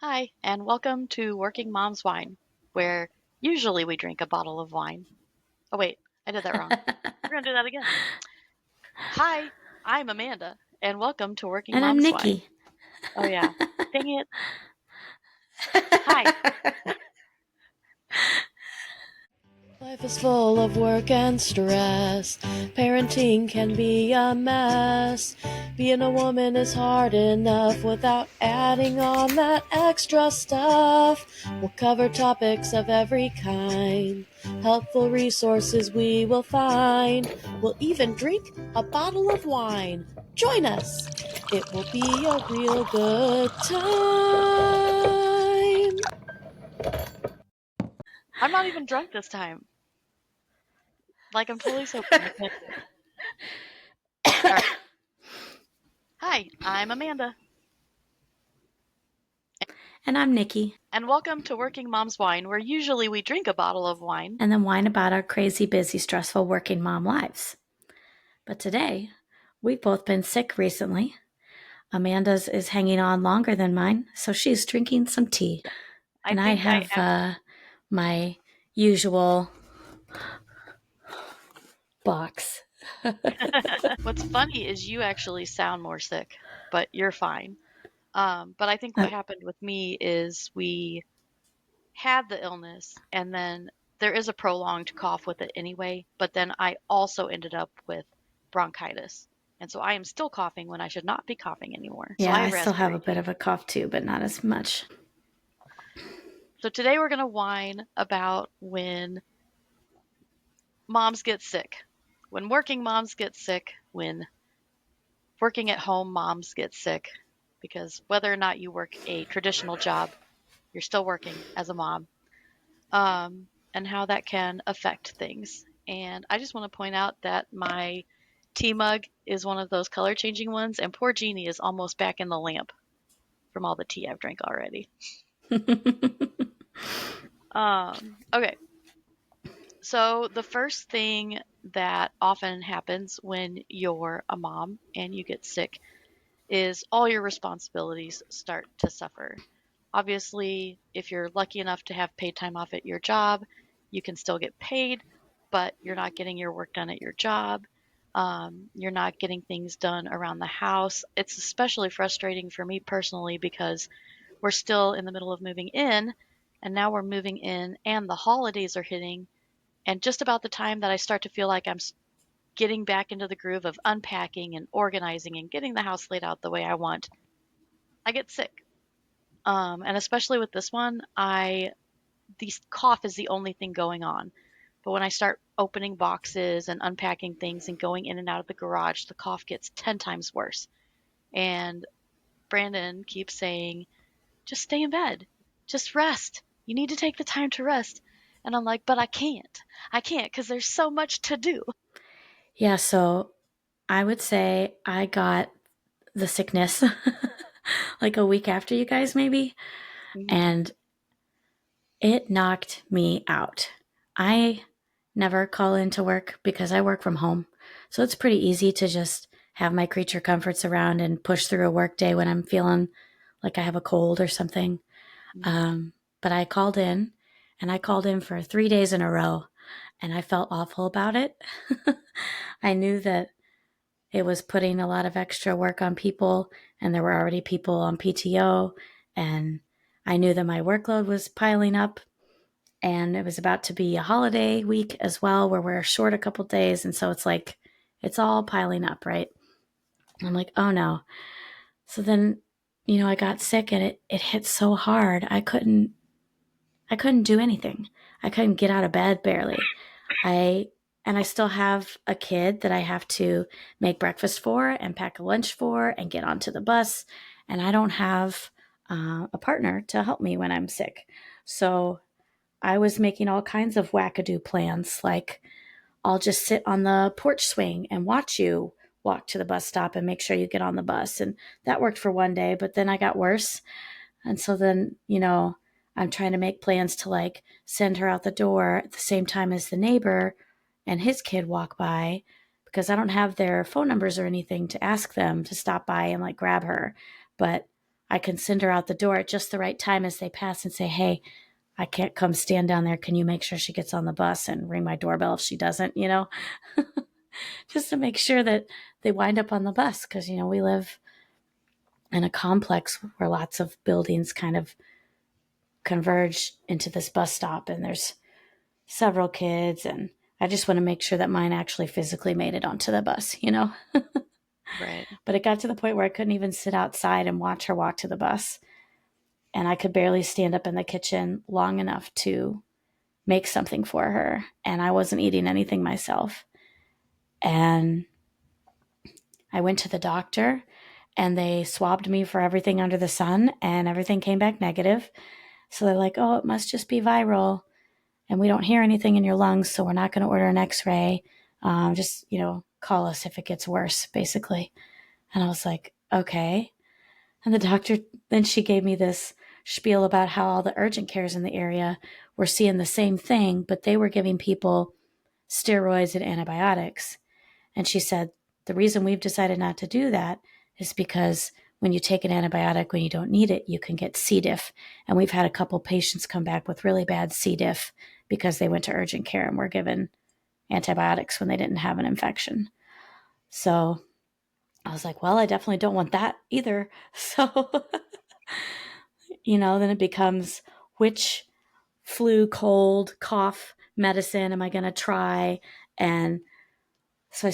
Hi, and welcome to Working Mom's Wine, where usually we drink a bottle of wine. Oh, wait, I did that wrong. We're going to do that again. Hi, I'm Amanda, and welcome to Working And I'm Mom's Wine. Nikki. Oh, yeah. Dang it. Hi. Life is full of work and stress. Parenting can be a mess. Being a woman is hard enough without adding on that extra stuff. We'll cover topics of every kind. Helpful resources we will find. We'll even drink a bottle of wine. Join us. It will be a real good time. I'm not even drunk this time. Like, I'm totally sober. I can't do it. All right. Hi, I'm Amanda, And I'm Nikki. and welcome to Working Mom's Wine, where usually we drink a bottle of wine. And then whine about our crazy, busy, stressful working mom lives. But today, we've both been sick recently. Amanda's is hanging on longer than mine, so she's drinking some tea. I And I think I have my usual box. What's funny is you actually sound more sick, but you're fine. But I think what happened with me is we had the illness and then there is a prolonged cough with it anyway, but then I also ended up with bronchitis. And so I am still coughing when I should not be coughing anymore. So Yeah, I I have still have raspberry a bit too. of a cough too, but not as much. So today we're going to whine about when moms get sick, when working moms get sick, when working at home moms get sick, because whether or not you work a traditional job, you're still working as a mom, and how that can affect things. And I just want to point out that my tea mug is one of those color changing ones, and poor Jeannie is almost back in the lamp from all the tea I've drank already. Okay, so the first thing that often happens when you're a mom and you get sick is all your responsibilities start to suffer. Obviously, if you're lucky enough to have paid time off at your job, you can still get paid, but you're not getting your work done at your job. You're not getting things done around the house. It's especially frustrating for me personally because we're still in the middle of moving in, and now we're moving in, and the holidays are hitting. And just about the time that I start to feel like I'm getting back into the groove of unpacking and organizing and getting the house laid out the way I want, I get sick. And especially with this one, the cough is the only thing going on. But when I start opening boxes and unpacking things and going in and out of the garage, the cough gets 10 times worse. And Brandon keeps saying, just stay in bed, just rest. You need to take the time to rest. And I'm like, but I can't. I can't because there's so much to do. Yeah, so I would say I got the sickness like a week after you guys, maybe. Mm-hmm. And it knocked me out. I never call into work because I work from home. So it's pretty easy to just have my creature comforts around and push through a work day when I'm feeling like I have a cold or something. Mm-hmm. But I called in and I called in for 3 days in a row and I felt awful about it. I knew that it was putting a lot of extra work on people and there were already people on PTO and I knew that my workload was piling up and it was about to be a holiday week as well where we're short a couple days, and so it's like it's all piling up, right? I'm like, oh no. So then, I got sick and it hit so hard. I couldn't do anything. I couldn't get out of bed barely. I and I still have a kid that I have to make breakfast for and pack a lunch for and get onto the bus, and I don't have a partner to help me when I'm sick. So I was making all kinds of wackadoo plans, like I'll just sit on the porch swing and watch you walk to the bus stop and make sure you get on the bus. And that worked for one day, but then I got worse. And so then, I'm trying to make plans to like send her out the door at the same time as the neighbor and his kid walk by because I don't have their phone numbers or anything to ask them to stop by and like grab her. But I can send her out the door at just the right time as they pass and say, hey, I can't come stand down there. Can you make sure she gets on the bus and ring my doorbell if she doesn't, just to make sure that they wind up on the bus. Because, we live in a complex where lots of buildings kind of converge into this bus stop, and there's several kids, and I just want to make sure that mine actually physically made it onto the bus. Right. But it got to the point where I couldn't even sit outside and watch her walk to the bus. And I could barely stand up in the kitchen long enough to make something for her. And I wasn't eating anything myself. And I went to the doctor and they swabbed me for everything under the sun and everything came back negative. So they're like, oh, it must just be viral. And we don't hear anything in your lungs. So we're not going to order an x-ray. Just, call us if it gets worse, basically. And I was like, okay. And the doctor, then she gave me this spiel about how all the urgent cares in the area were seeing the same thing, but they were giving people steroids and antibiotics. And she said, the reason we've decided not to do that is because when you take an antibiotic when you don't need it, you can get C. diff. And we've had a couple patients come back with really bad C. diff because they went to urgent care and were given antibiotics when they didn't have an infection. So I was like, well, I definitely don't want that either. So, then it becomes which flu, cold, cough medicine am I going to try? And so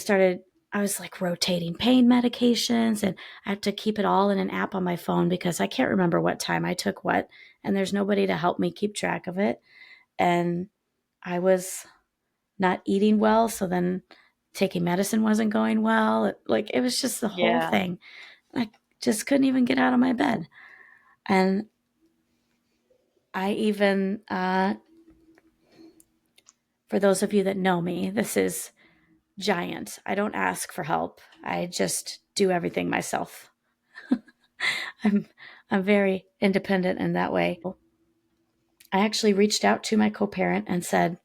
I was like rotating pain medications, and I have to keep it all in an app on my phone because I can't remember what time I took what, and there's nobody to help me keep track of it. And I was not eating well, so then taking medicine wasn't going well. It was just the whole Yeah. thing. I just couldn't even get out of my bed. And I even, for those of you that know me, this is giant. I don't ask for help. I just do everything myself. I'm I'm very independent in that way. I actually reached out to my co-parent and said,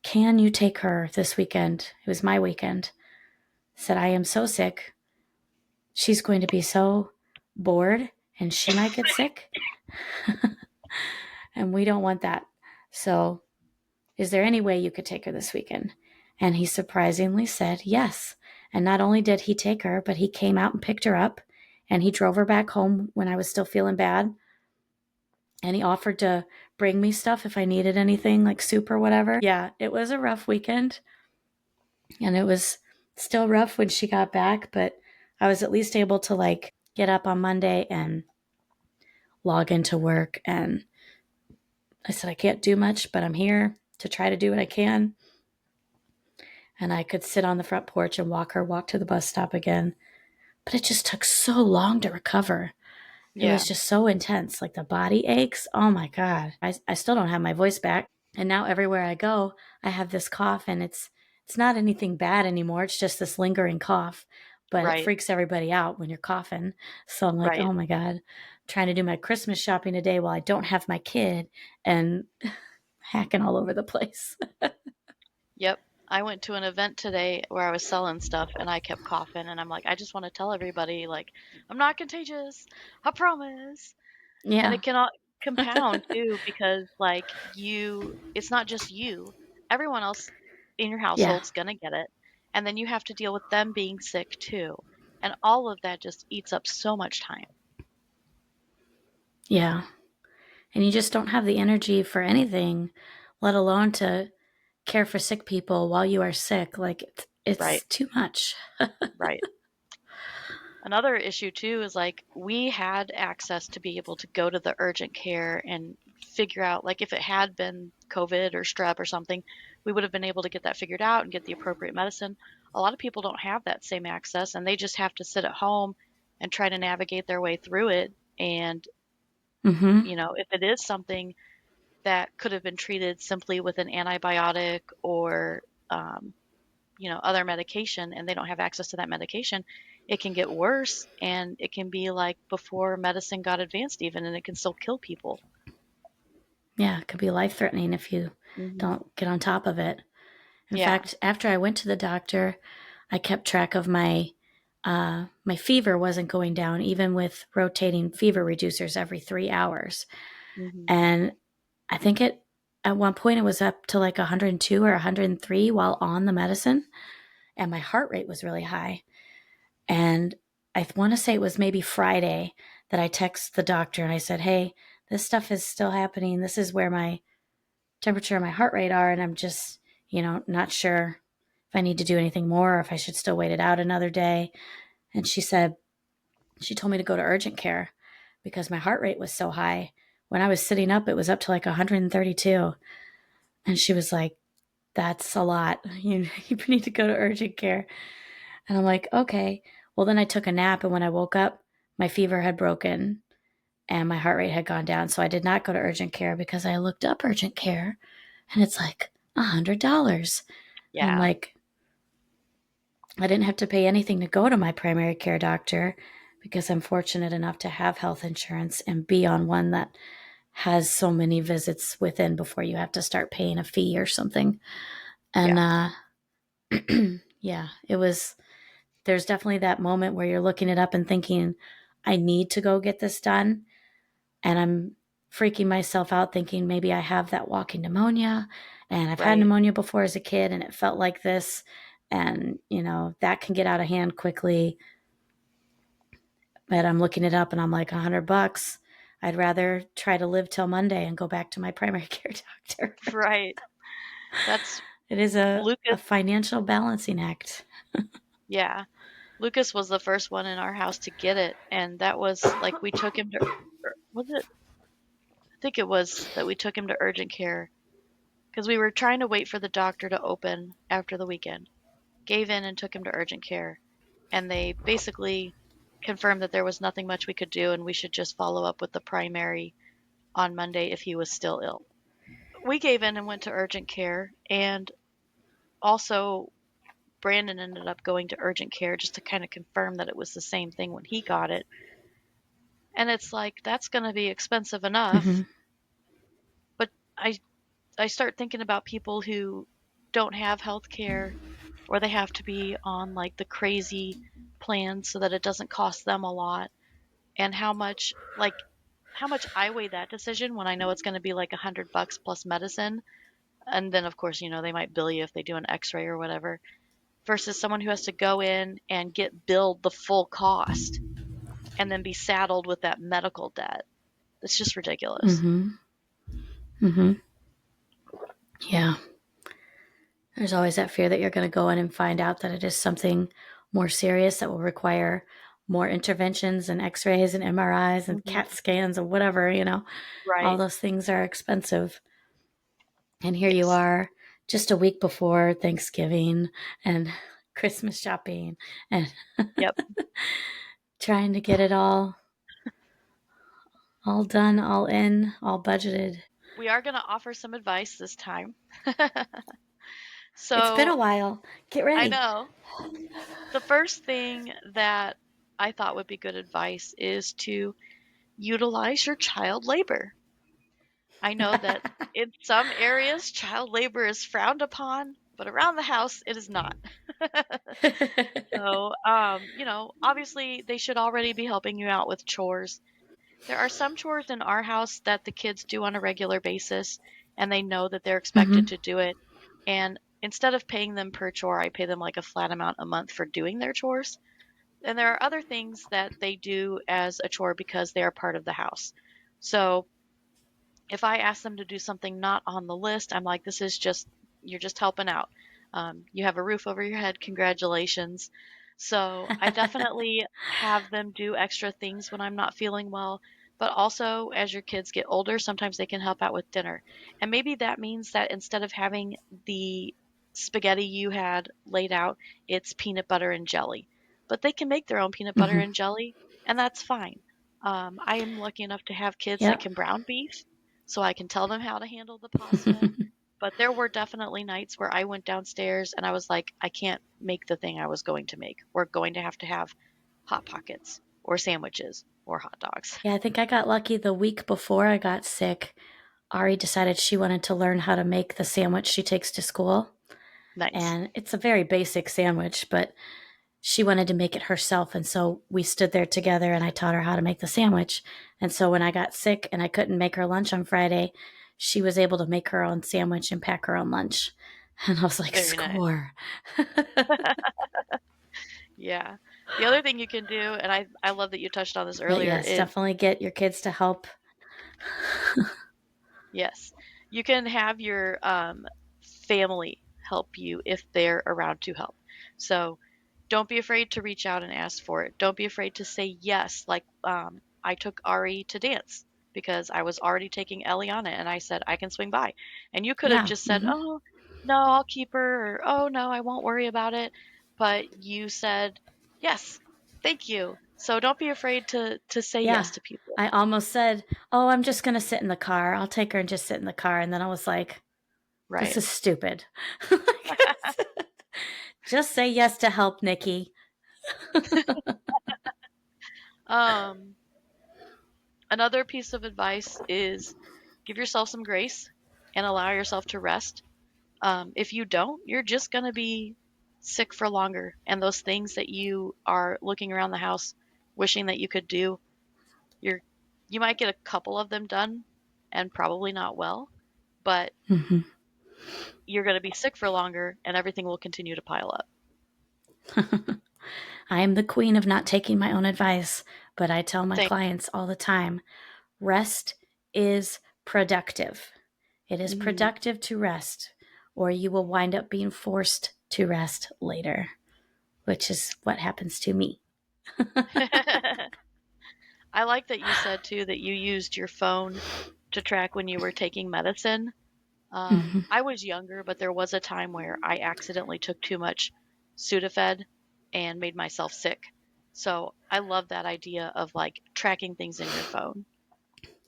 "Can you take her this weekend?" It was my weekend. Said, "I am so sick. She's going to be so bored and she might get sick, and we don't want that. So, is there any way you could take her this weekend?" And he surprisingly said yes. And not only did he take her, but he came out and picked her up and he drove her back home when I was still feeling bad. And he offered to bring me stuff if I needed anything like soup or whatever. Yeah, it was a rough weekend. And it was still rough when she got back, but I was at least able to get up on Monday and log into work. And I said, I can't do much, but I'm here to try to do what I can. And I could sit on the front porch and walk to the bus stop again. But it just took so long to recover. It Yeah. was just so intense. Like the body aches. Oh my God. I still don't have my voice back. And now everywhere I go, I have this cough, and it's not anything bad anymore. It's just this lingering cough, but it Right. freaks everybody out when you're coughing. So I'm like, Right. oh my God, I'm trying to do my Christmas shopping today while I don't have my kid and hacking all over the place. Yep. I went to an event today where I was selling stuff and I kept coughing and I'm like, I just want to tell everybody like I'm not contagious. I promise. And Yeah. it cannot compound too because it's not just you. Everyone else in your Yeah. household's gonna get it. And then you have to deal with them being sick too. And all of that just eats up so much time. Yeah. And you just don't have the energy for anything, let alone to care for sick people while you are sick. It's Right. too much. Right. Another issue too is like we had access to be able to go to the urgent care and figure out like if it had been COVID or strep or something, we would have been able to get that figured out and get the appropriate medicine. A lot of people don't have that same access and they just have to sit at home and try to navigate their way through it. And, Mm-hmm. if it is something that could have been treated simply with an antibiotic or um, other medication and they don't have access to that medication, it can get worse and it can be like before medicine got advanced even and it can still kill people. Yeah, it could be life threatening if you Hmm. don't get on top of it. In Yeah. fact, after I went to the doctor, I kept track of my my fever wasn't going down, even with rotating fever reducers every 3 hours. Hmm. And I think at one point it was up to like 102 or 103 while on the medicine. And my heart rate was really high. And I want to say it was maybe Friday that I texted the doctor and I said, hey, this stuff is still happening. This is where my temperature and my heart rate are. And I'm just, not sure if I need to do anything more or if I should still wait it out another day. And she told me to go to urgent care because my heart rate was so high. When I was sitting up, it was up to like 132. And she was like, that's a lot. You need to go to urgent care. And I'm like, okay. Well, then I took a nap. And when I woke up, my fever had broken and my heart rate had gone down. So I did not go to urgent care because I looked up urgent care and it's like $100. And I'm Yeah. like, I didn't have to pay anything to go to my primary care doctor because I'm fortunate enough to have health insurance and be on one that has so many visits within before you have to start paying a fee or something. And Yeah. yeah, there's definitely that moment where you're looking it up and thinking, I need to go get this done. And I'm freaking myself out thinking maybe I have that walking pneumonia and I've had Right. pneumonia before as a kid and it felt like this. And, that can get out of hand quickly. But I'm looking it up and I'm like, $100. I'd rather try to live till Monday and go back to my primary care doctor. Right. That's It is a Lucas. financial balancing act. Yeah. Lucas was the first one in our house to get it. And that was like we took him to, was it? I think it was that we took him to urgent care because we were trying to wait for the doctor to open after the weekend. Gave in and took him to urgent care. And they basically confirmed that there was nothing much we could do and we should just follow up with the primary on Monday if he was still ill. We gave in and went to urgent care. And also, Brandon ended up going to urgent care just to kind of confirm that it was the same thing when he got it. And it's like, that's going to be expensive enough. Mm-hmm. But I, I start thinking about people who don't have health care or they have to be on like the crazy plan so that it doesn't cost them a lot and how much I weigh that decision when I know it's going to be like $100 plus medicine. And then of course, they might bill you if they do an x-ray or whatever versus someone who has to go in and get billed the full cost and then be saddled with that medical debt. It's just ridiculous. Mm-hmm. Mm-hmm. Yeah. There's always that fear that you're going to go in and find out that it is something more serious that will require more interventions and x-rays and MRIs and Hmm. CAT scans and whatever. All Right. those things are expensive. And here you Yes. are just a week before Thanksgiving and Christmas shopping and Yep. trying to get it all done, all in, all budgeted. We are going to offer some advice this time. It's been So a while. Get I ready. know the first thing that I thought would be good advice is to utilize your child labor. I know that in some areas, child labor is frowned upon, but around the house, it is not. So, obviously, they should already be helping you out with chores. There are some chores in our house that the kids do on a regular basis, and they know that they're expected Mm-hmm. to do it. And instead of paying them per chore, I pay them like a flat amount a month for doing their chores. And there are other things that they do as a chore because they are part of the house. So if I ask them to do something not on the list, I'm like, you're just helping out. You have a roof over your head. Congratulations. So I definitely have them do extra things when I'm not feeling well. But also, as your kids get older, sometimes they can help out with dinner. And maybe that means that instead of having the spaghetti you had laid out, it's peanut butter and jelly. But they can make their own peanut butter Mm-hmm. and jelly, and that's fine. I am lucky enough to have kids that Yep. can brown beef, so I can tell them how to handle the pasta. But there were definitely nights where I went downstairs and I was like, I can't make the thing I was going to make. We're going to have Hot Pockets or sandwiches or hot dogs. Yeah, I think I got lucky the week before I got sick. Ari decided she wanted to learn how to make the sandwich she takes to school. Nice. And it's a very basic sandwich, but she wanted to make it herself. And so we stood there together and I taught her how to make the sandwich. And so when I got sick and I couldn't make her lunch on Friday, she was able to make her own sandwich and pack her own lunch. And I was like, Very nice. score. Yeah. The other thing you can do, and I love that you touched on this But earlier, yes, is definitely get your kids to help. yes, you can have your family help you if they're around to help. So don't be afraid to reach out and ask for it. Don't be afraid to say yes. Like I took Ari to dance because I was already taking Eliana and I said, I can swing by. And you could have Yeah. just said, oh, no, I'll keep her, or oh, no, I won't worry about it. But you said, yes, thank you. So don't be afraid to say Yeah. yes to people. I almost said, oh, I'm just going to sit in the car. I'll take her and just sit in the car. And then I was like, this Right. is stupid. Just say yes to help, Nikki. um, Another piece of advice is give yourself some grace and allow yourself to rest. If you don't, you're just going to be sick for longer. And those things that you are looking around the house wishing that you could do, you're you might get a couple of them done and probably not well, but Mm-hmm. you're going to be sick for longer and everything will continue to pile up. I am the queen of not taking my own advice, but I tell my Same. clients all the time rest is productive. It is Mhm. productive to rest, or you will wind up being forced to rest later, which is what happens to me. I like that you said too that you used your phone to track when you were taking medicine. Mm-hmm. I was younger, but there was a time where I accidentally took too much Sudafed and made myself sick. So I love that idea of like tracking things in your phone.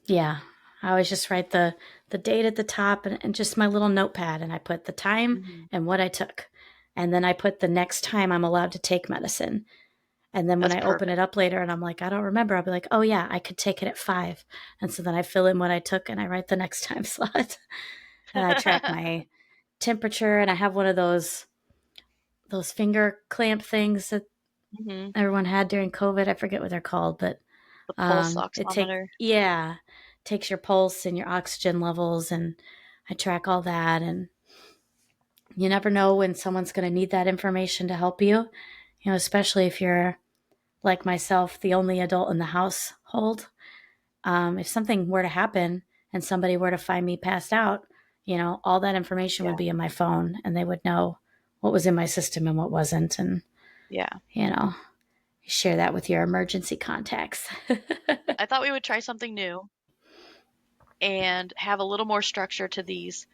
Yeah. I always just write the date at the top and just my little notepad, and I put the time Mhm. and what I took. And then I put the next time I'm allowed to take medicine. And then when That's I open perfect. it up later and I'm like, I don't remember, I'll be like, oh yeah, I could take it at 5. And so then I fill in what I took and I write the next time slot. And I track my temperature, and I have one of those finger clamp things that hmm everyone had during COVID. I forget what they're called, but The pulse it take oximeter. yeah, takes your pulse and your oxygen levels, and I track all that. And you never know when someone's going to need that information to help you. You know, especially if you're like myself, the only adult in the household. If something were to happen and somebody were to find me passed out, you know, all that information would Yeah. be in my phone, and they would know what was in my system and what wasn't. And, Yeah. you know, share that with your emergency contacts. I thought we would try something new and have a little more structure to these.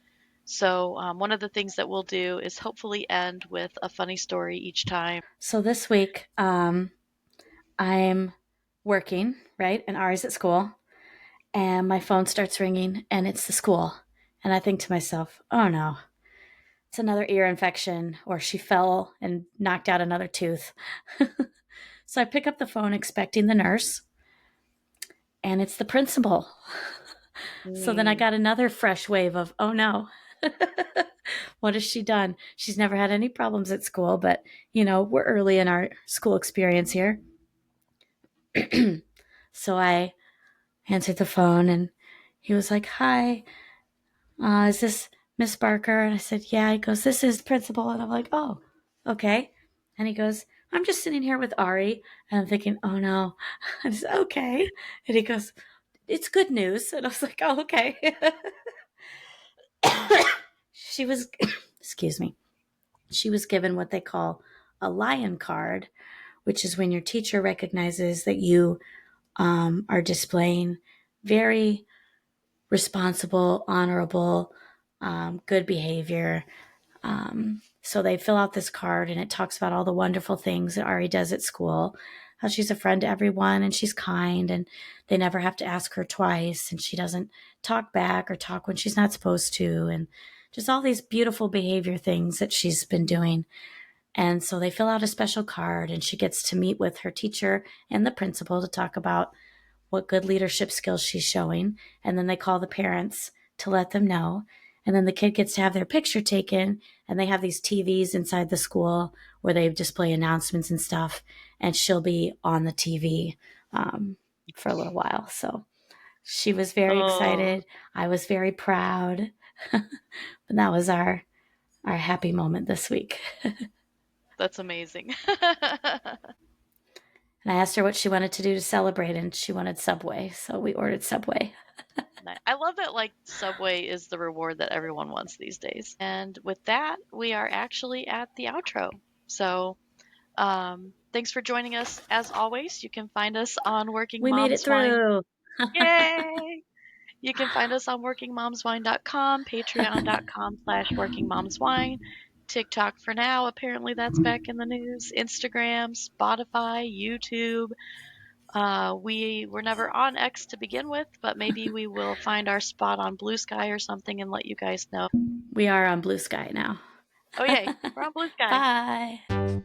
So, one of the things that we'll do is hopefully end with a funny story each time. So this week, I'm working, right? And Ari's at school, and my phone starts ringing, and it's the school. And I think to myself, oh no, it's another ear infection, or she fell and knocked out another tooth. So I pick up the phone expecting the nurse, and it's the principal. So then I Mm, got another fresh wave of, oh no, what has she done? She's never had any problems at school, but you know, we're early in our school experience here. So I answered the phone, and he was like, hi, is this Miss Barker? And I said, yeah. He goes, this is the principal. And I'm like, oh, okay. And he goes, I'm just sitting here with Ari. And I'm thinking, oh no. I said, okay. And he goes, it's good news. And I was like, oh, okay. She was, excuse me, she was given what they call a lion card, which is when your teacher recognizes that you are displaying very responsible, honorable, good behavior. So they fill out this card, and it talks about all the wonderful things that Ari does at school, how she's a friend to everyone and she's kind, and they never have to ask her twice, and she doesn't talk back or talk when she's not supposed to, and just all these beautiful behavior things that she's been doing. And so they fill out a special card, and she gets to meet with her teacher and the principal to talk about what good leadership skills she's showing. And then they call the parents to let them know. And then the kid gets to have their picture taken. And they have these TVs inside the school where they just play announcements and stuff, and she'll be on the TV for a little while. So she was very Oh, excited. I was very proud. But that was our happy moment this week. that's amazing. And I asked her what she wanted to do to celebrate, and she wanted Subway, so we ordered Subway. I love that like Subway is the reward that everyone wants these days. And with that, we are actually at the outro. So, thanks for joining us as always. You can find us on Working We made it Moms Wine. through. Yay! You can find us on workingmomswine.com, patreon.com/workingmomswine, TikTok for now. Apparently that's back in the news. Instagram, Spotify, YouTube. We were never on X to begin with, but maybe we will find our spot on Blue Sky or something and let you guys know. We are on Blue Sky now. Oh, yay. We're on Blue Sky. Bye.